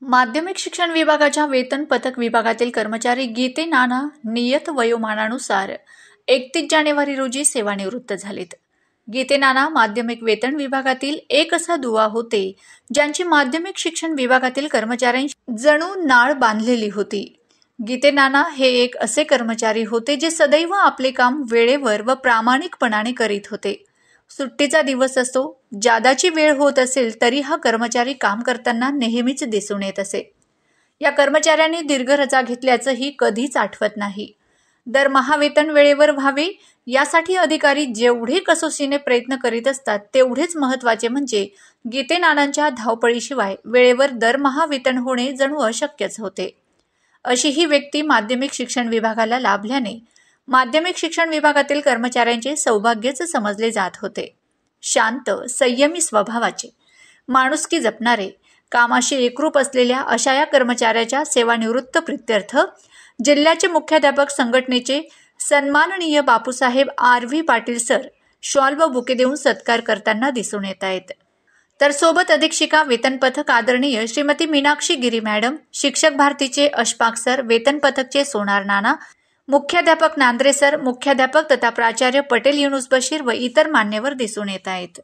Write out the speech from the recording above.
माध्यमिक शिक्षण विभागाच्या वेतन पथक विभागातील कर्मचारी गीते नाना नियत वयोमानानुसार 31 जानेवारी रोजी सेवानिवृत्त झालेत. गीते नाना माध्यमिक वेतन विभागातील एक असा दुवा होते ज्यांची माध्यमिक शिक्षण विभागातील कर्मचाऱ्यांशी जणू नाळ बांधलेली होती. गीते नाना हे एक असे कर्मचारी होते जे सदैव आपले काम वेळेवर व प्रामाणिकपणाने करीत होते. सुट्टीचा दिवस असो, जादाची वेळ होत असेल तरी हा कर्मचारी काम करताना नेहमीच दिसून येत असे. या कर्मचाऱ्यांनी दीर्घ रजा घेतल्याचंही कधीच आठवत नाही. दरमहा वेतन वेळेवर व्हावे यासाठी अधिकारी जेवढे कसोशीने प्रयत्न करीत असतात तेवढेच महत्त्वाचे म्हणजे गीते नानांच्या धावपळीशिवाय वेळेवर दरमहा वेतन होणे जणू अशक्यच होते. अशी ही व्यक्ती माध्यमिक शिक्षण विभागाला लाभल्याने माध्यमिक शिक्षण विभागातील कर्मचाऱ्यांचे सौभाग्यच समजले जात होते. शांत, संयमी स्वभावाचे, माणुसकी जपणारे, कामाशी एकरूप असलेल्या अशा या कर्मचाऱ्याच्या सेवानिवृत्त प्रित्यर्थ जिल्ह्याचे मुख्याध्यापक संघटनेचे सन्माननीय Bapusaheb R.V. Patil sir shawl व बुके देऊन सत्कार करताना दिसून येत आहेत. तर सोबत अधीक्षिका वेतन पथक आदरणीय श्रीमती मीनाक्षी गिरी मॅडम, शिक्षक भारतीचे अशफाक सर, वेतन पथकचे सोनार नाना, मुख्याध्यापक नांद्रे सर, मुख्याध्यापक तथा प्राचार्य पटेल युनुस बशीर व इतर मान्यवर दिसून येत आहेत.